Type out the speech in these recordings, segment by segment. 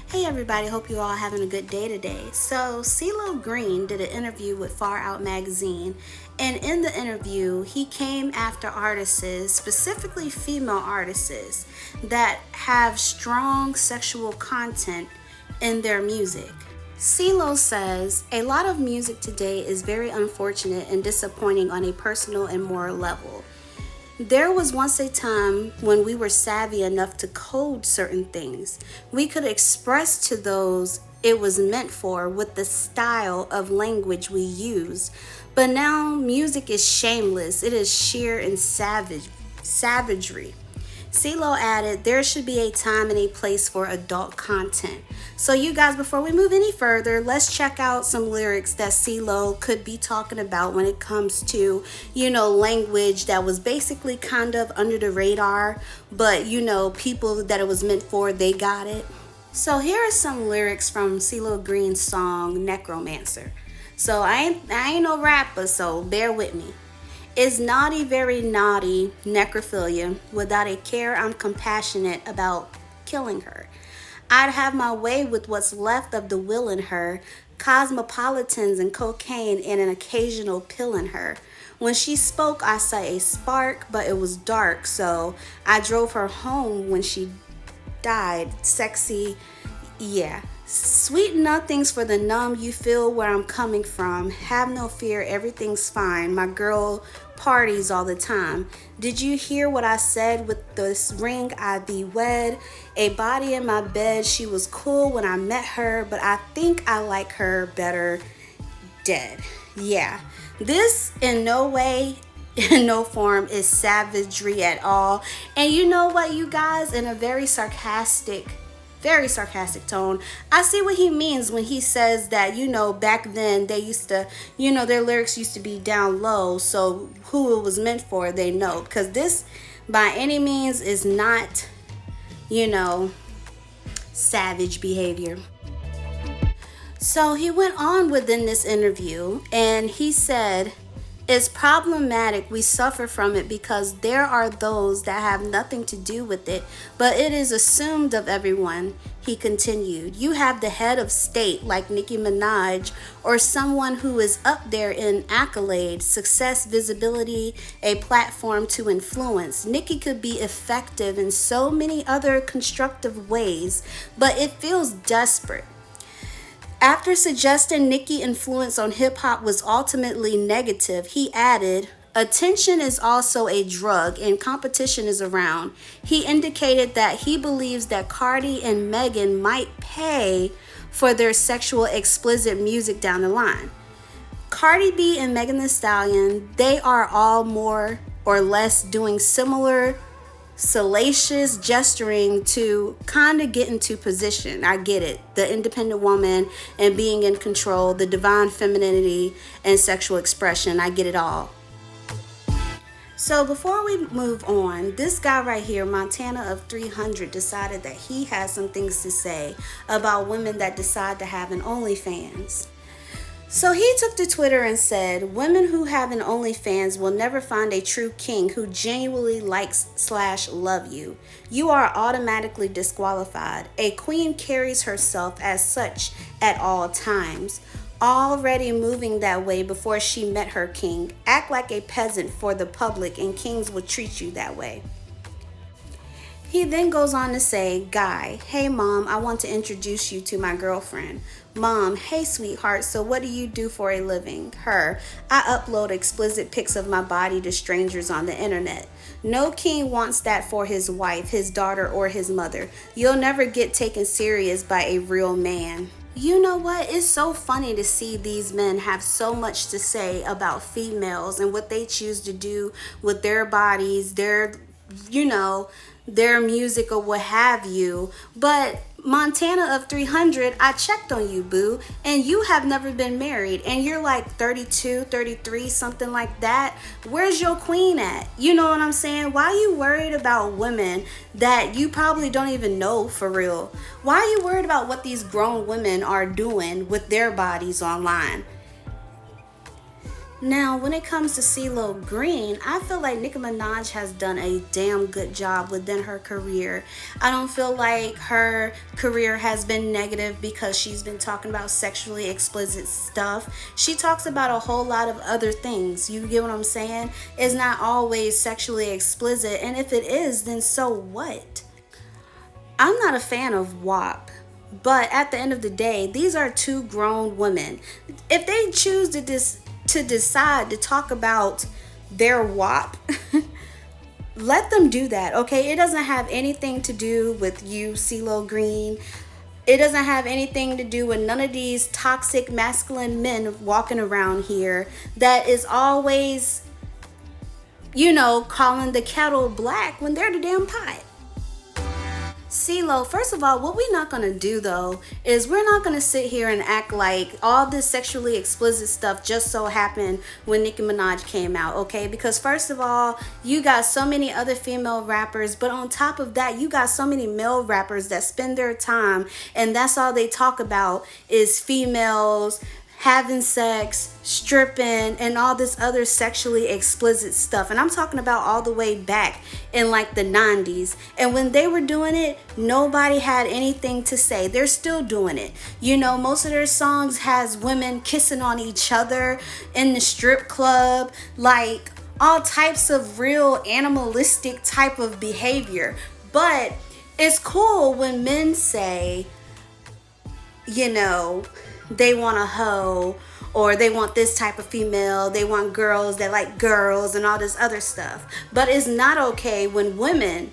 Hey everybody, hope you all having a good day today. So ceelogreen did an interview with Far Out magazine, and in the interview he came after artists, specifically female artists, that have strong sexual content in their music. CeeLo says, a lot of music today is very unfortunate and disappointing on a personal and moral level. There was once a time when we were savvy enough to code certain things. We could express to those it was meant for with the style of language we use. But now music is shameless. It is sheer and savagery. CeeLo added, there should be a time and a place for adult content. So you guys, before we move any further, let's check out some lyrics that CeeLo could be talking about when it comes to, language that was basically kind of under the radar, but people that it was meant for, they got it. So here are some lyrics from ceelogreen's song Necromancer. So I ain't no rapper, so bear with me. Is naughty, very naughty, necrophilia. Without a care, I'm compassionate about killing her. I'd have my way with what's left of the will in her, cosmopolitans and cocaine and an occasional pill in her. When she spoke, I saw a spark, but it was dark, so I drove her home when she died. Sexy, yeah. Sweet nothings for the numb, you feel where I'm coming from. Have no fear, everything's fine. My girl parties all the time. Did you hear what I said? With this ring I'd be wed. A body in my bed, she was cool when I met her, but I think I like her better dead. Yeah, this in no way, in no form is savagery at all. And you know what, you guys, in a very sarcastic tone, I see what he means when he says that, back then they used to, their lyrics used to be down low, so who it was meant for, they know. Because this, by any means, is not, savage behavior. So he went on within this interview and he said, it's problematic. We suffer from it because there are those that have nothing to do with it, but it is assumed of everyone. He continued, you have the head of state like Nickiminaj or someone who is up there in accolade, success, visibility, a platform to influence. Nicki could be effective in so many other constructive ways, but it feels desperate. After suggesting Nicki influence on hip-hop was ultimately negative, he added, attention is also a drug and competition is around. He indicated that he believes that Cardi and Megan might pay for their sexual explicit music down the line. Cardi B and Megan Thee Stallion, they are all more or less doing similar salacious gesturing to kind of get into position. I get it. The independent woman and being in control, the divine femininity and sexual expression. I get it all. So before we move on, this guy right here, Montana of 300, decided that he has some things to say about women that decide to have an OnlyFans. So he took to Twitter and said, women who have an OnlyFans will never find a true king who genuinely likes/love you. You are automatically disqualified. A queen carries herself as such at all times. Already moving that way before she met her king. Act like a peasant for the public and kings will treat you that way. He then goes on to say, guy, hey mom, I want to introduce you to my girlfriend. Mom, hey sweetheart, so what do you do for a living? Her, I upload explicit pics of my body to strangers on the internet. No king wants that for his wife, his daughter, or his mother. You'll never get taken serious by a real man. You know what? It's so funny to see these men have so much to say about females and what they choose to do with their bodies, their music or what have you. But Montana of 300, I checked on you, boo, and you have never been married, and you're like 32, 33, something like that. Where's your queen at? You know what I'm saying? Why are you worried about women that you probably don't even know for real? Why are you worried about what these grown women are doing with their bodies online? Now, when it comes to CeeLo Green, I feel like Nicki Minaj has done a damn good job within her career. I don't feel like her career has been negative because she's been talking about sexually explicit stuff. She talks about a whole lot of other things. You get what I'm saying? It's not always sexually explicit, and if it is, then so what? I'm not a fan of WAP. But at the end of the day, these are two grown women. If they choose to decide to talk about their WAP, let them do that, okay? It doesn't have anything to do with you, CeeLo Green. It doesn't have anything to do with none of these toxic masculine men walking around here that is always, calling the kettle black when they're the damn pot. CeeLo, first of all, what we're not going to do though is we're not going to sit here and act like all this sexually explicit stuff just so happened when Nicki Minaj came out, okay? Because first of all, you got so many other female rappers, but on top of that, you got so many male rappers that spend their time and that's all they talk about is females having sex, stripping, and all this other sexually explicit stuff. And I'm talking about all the way back in like the 90s. And when they were doing it, nobody had anything to say. They're still doing it. Most of their songs has women kissing on each other in the strip club, like all types of real animalistic type of behavior. But it's cool when men say, they want a hoe, or they want this type of female, they want girls that like girls and all this other stuff. But it's not okay when women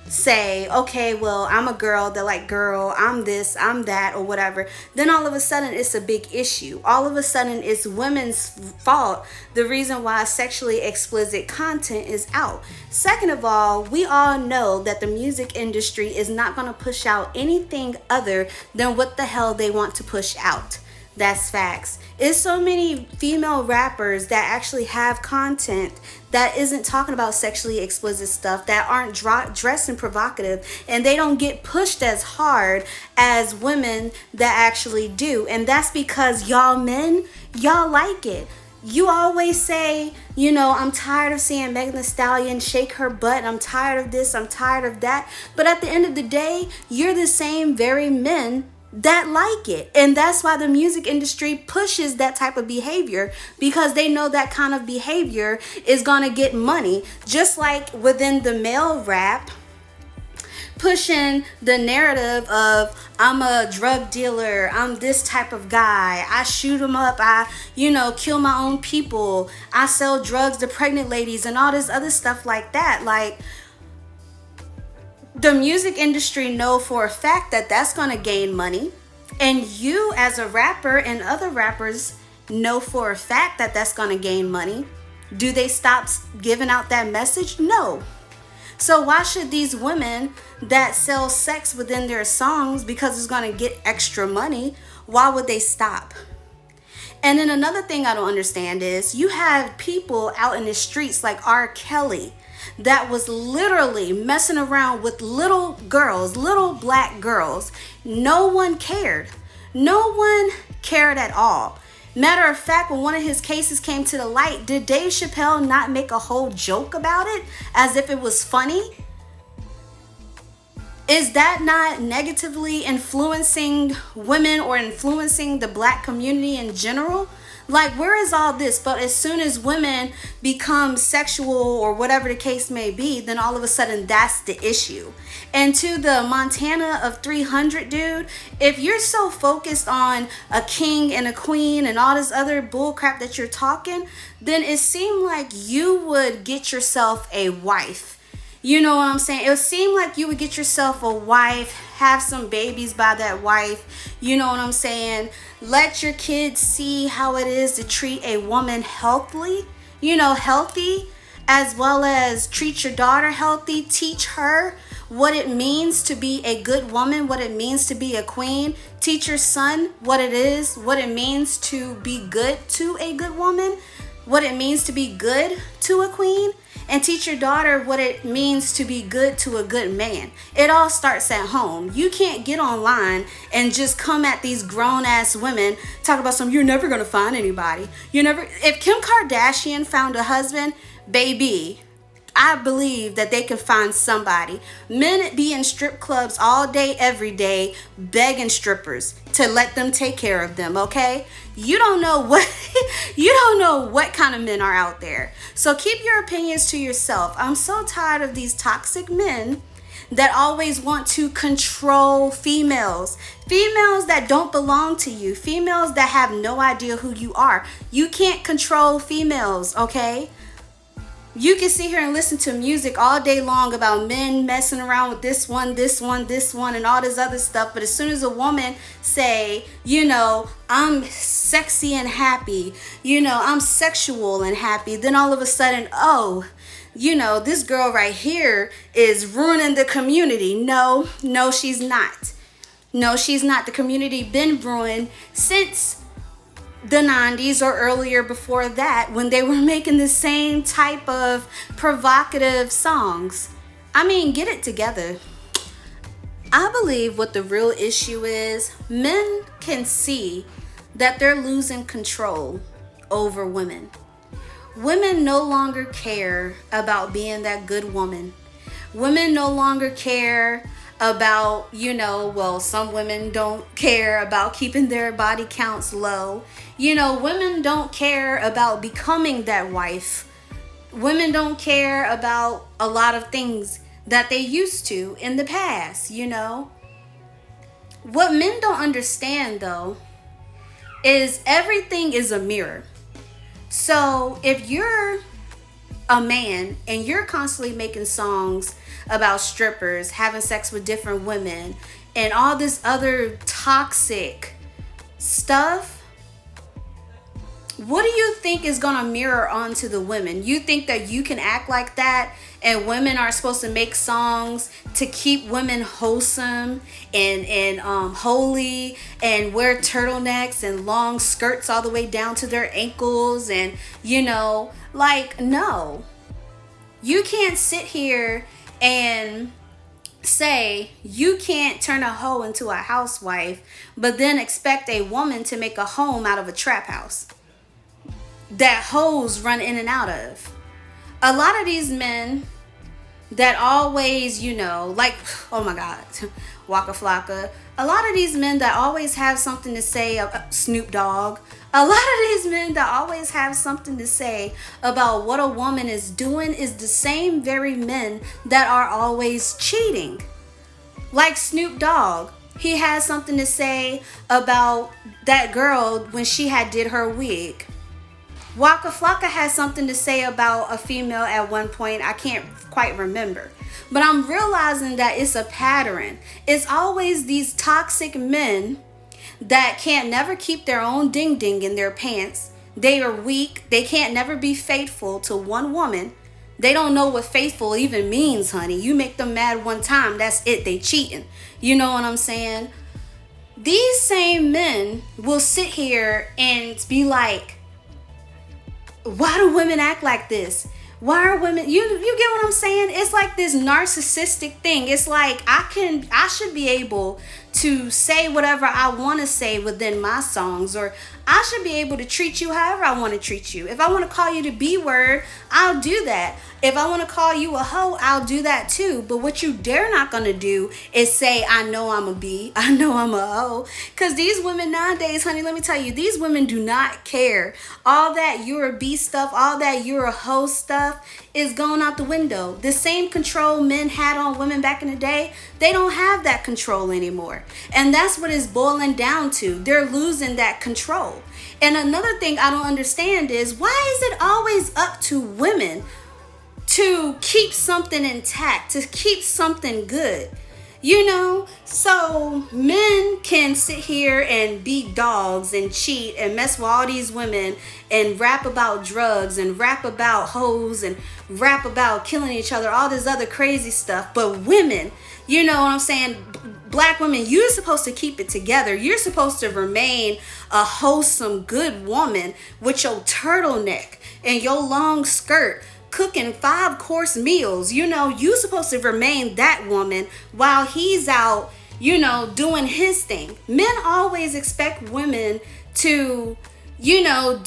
say, okay, well, I'm a girl that like girl, I'm this, I'm that, or whatever. Then all of a sudden it's a big issue. All of a sudden it's women's fault, the reason why sexually explicit content is out. Second of all, we all know that the music industry is not going to push out anything other than what the hell they want to push out. That's facts. It's so many female rappers that actually have content that isn't talking about sexually explicit stuff, that aren't dressing provocative, and they don't get pushed as hard as women that actually do. And that's because y'all men, y'all like it. You always say, I'm tired of seeing Megan Thee Stallion shake her butt. I'm tired of this. I'm tired of that. But at the end of the day, you're the same very men that like it. And that's why the music industry pushes that type of behavior, because they know that kind of behavior is going to get money. Just like within the male rap, pushing the narrative of I'm a drug dealer, I'm this type of guy, I shoot them up, I kill my own people, I sell drugs to pregnant ladies and all this other stuff like that. Like, the music industry know for a fact that that's going to gain money, and you as a rapper and other rappers know for a fact that that's going to gain money. Do they stop giving out that message? No. So why should these women that sell sex within their songs because it's going to get extra money, why would they stop? And then another thing I don't understand is you have people out in the streets like R. Kelly that was literally messing around with little girls, little black girls. No one cared. No one cared at all. Matter of fact, when one of his cases came to the light, did Dave Chappelle not make a whole joke about it as if it was funny? Is that not negatively influencing women or influencing the black community in general? Like, where is all this? But as soon as women become sexual or whatever the case may be, then all of a sudden that's the issue. And to the Montana of 300 dude, if you're so focused on a king and a queen and all this other bullcrap that you're talking, then it seemed like you would get yourself a wife. You know what I'm saying? It would seem like you would get yourself a wife, have some babies by that wife. You know what I'm saying? Let your kids see how it is to treat a woman healthily, healthy, as well as treat your daughter healthy. Teach her what it means to be a good woman, what it means to be a queen. Teach your son what it is, what it means to be good to a good woman, what it means to be good to a queen. and teach your daughter what it means to be good to a good man. It all starts at home. You can't get online and just come at these grown ass women talk about you're never gonna find anybody. If Kim Kardashian found a husband, baby, I believe that they can find somebody. Men be in strip clubs all day, every day, begging strippers to let them take care of them, okay? You don't know what kind of men are out there. So keep your opinions to yourself. I'm so tired of these toxic men that always want to control females that don't belong to you, females that have no idea who you are. You can't control females, okay? You can sit here and listen to music all day long about men messing around with this one, and all this other stuff. But as soon as a woman say, I'm sexy and happy, I'm sexual and happy, then all of a sudden, this girl right here is ruining the community. No, she's not. No, she's not. The community been ruined since the 90s or earlier before that, when they were making the same type of provocative songs. I mean, get it together. I believe what the real issue is, men can see that they're losing control over women. Women no longer care about being that good woman. Women no longer care about, some women don't care about keeping their body counts low. Women don't care about becoming that wife. Women don't care about a lot of things that they used to in the past, What men don't understand, though, is everything is a mirror. So if you're a man and you're constantly making songs about strippers having sex with different women and all this other toxic stuff, what do you think is going to mirror onto the women? You think that you can act like that and women are supposed to make songs to keep women wholesome and holy and wear turtlenecks and long skirts all the way down to their ankles and, no. You can't sit here and say you can't turn a hoe into a housewife, but then expect a woman to make a home out of a trap house that hoes run in and out of. A lot of these men that always, oh my God, Waka Flocka. A lot of these men that always have something to say, Snoop Dogg. A lot of these men that always have something to say about what a woman is doing is the same very men that are always cheating. Like Snoop Dogg. He has something to say about that girl when she had did her wig. Waka Flocka has something to say about a female at one point. I can't quite remember. But I'm realizing that it's a pattern. It's always these toxic men that can't never keep their own ding-ding in their pants. They are weak. They can't never be faithful to one woman. They don't know what faithful even means, honey. You make them mad one time, that's it. They cheating. You know what I'm saying? These same men will sit here and be like, why do women act like this? Why are women, you get what I'm saying? It's like this narcissistic thing. It's like I should be able to say whatever I want to say within my songs, or I should be able to treat you however I want to treat you. If I want to call you the B word, I'll do that. If I want to call you a hoe, I'll do that too. But what you dare not gonna do is say, I know I'm a B, I know I'm a hoe. Because these women nowadays, honey, let me tell you, these women do not care. All that you're a B stuff, all that you're a hoe stuff is going out the window. The same control men had on women back in the day, they don't have that control anymore. And that's what it's boiling down to. They're losing that control. And another thing I don't understand is, why is it always up to women to keep something intact, to keep something good? So men can sit here and be dogs and cheat and mess with all these women and rap about drugs and rap about hoes and rap about killing each other, all this other crazy stuff. But women, you know what I'm saying? Black women, you're supposed to keep it together. You're supposed to remain a wholesome, good woman with your turtleneck and your long skirt. cooking 5-course meals. You know, you supposed to remain that woman while he's out, you know, doing his thing. Men always expect women to, you know,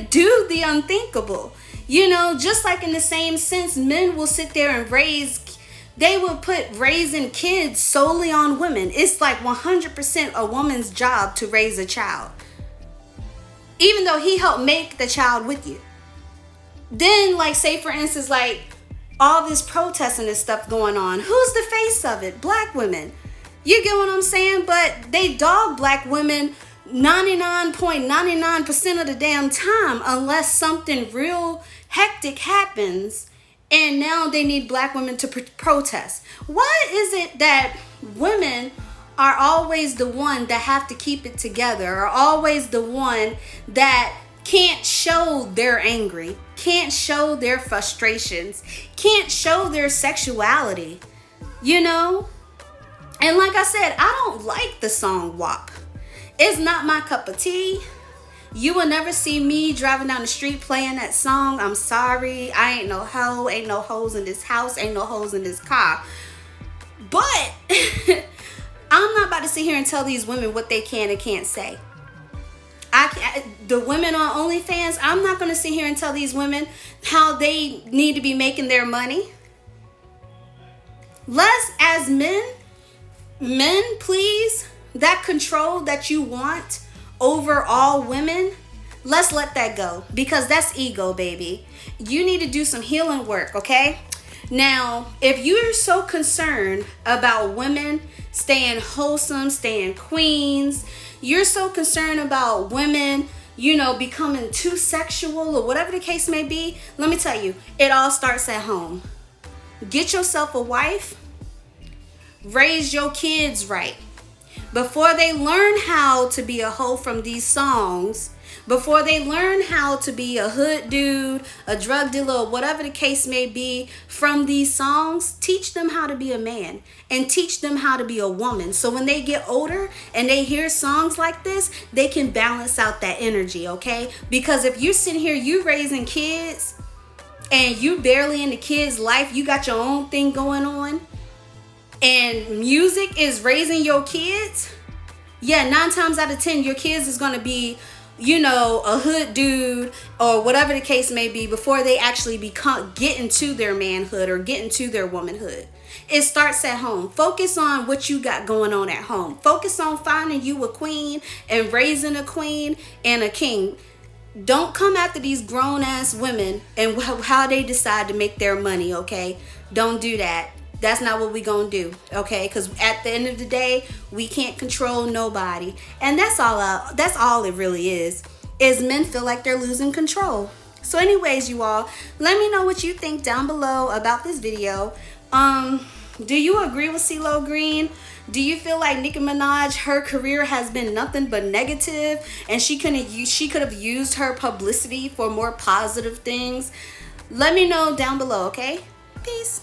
do the unthinkable. You know, just like in the same sense, men will sit there and they will put raising kids solely on women. It's like 100% a woman's job to raise a child, even though he helped make the child with you. Then, like, say for instance, like all this protesting and stuff going on, who's the face of it? Black women. You get what I'm saying? But they dog black women 99.99% of the damn time, unless something real hectic happens and now they need black women to protest. Why is it that women are always the one that have to keep it together, or always the one that can't show they're angry, can't show their frustrations, can't show their sexuality, you know? And like I said, I don't like the song WAP. It's not my cup of tea. You will never see me driving down the street playing that song. I'm sorry. I ain't no hoe. Ain't no hoes in this house. Ain't no hoes in this car. But I'm not about to sit here and tell these women what they can and can't say. The women on OnlyFans, I'm not going to sit here and tell these women how they need to be making their money. Let's, as men, please, that control that you want over all women, let's let that go, because that's ego, baby. You need to do some healing work, okay? Now, if you're so concerned about women staying wholesome, staying queens, you're so concerned about women, you know, becoming too sexual or whatever the case may be, let me tell you, it all starts at home. Get yourself a wife. Raise your kids right. Before they learn how to be a hoe from these songs, before they learn how to be a hood dude, a drug dealer, or whatever the case may be from these songs, teach them how to be a man and teach them how to be a woman. So when they get older and they hear songs like this, they can balance out that energy, okay? Because if you're sitting here, you raising kids and you barely in the kid's life, you got your own thing going on, and music is raising your kids, yeah, 9 times out of 10, your kids is going to be, you know, a hood dude or whatever the case may be before they actually get into their manhood or get into their womanhood. It starts at home. Focus on what you got going on at home. Focus on finding you a queen and raising a queen and a king. Don't come after these grown-ass women and how they decide to make their money, okay? Don't do that. That's not what we gonna do, okay? Because at the end of the day, we can't control nobody. And that's all it really is men feel like they're losing control. So anyways, you all, let me know what you think down below about this video. Do you agree with CeeLo Green? Do you feel like Nicki Minaj, her career has been nothing but negative and she could have used her publicity for more positive things? Let me know down below, okay? Peace.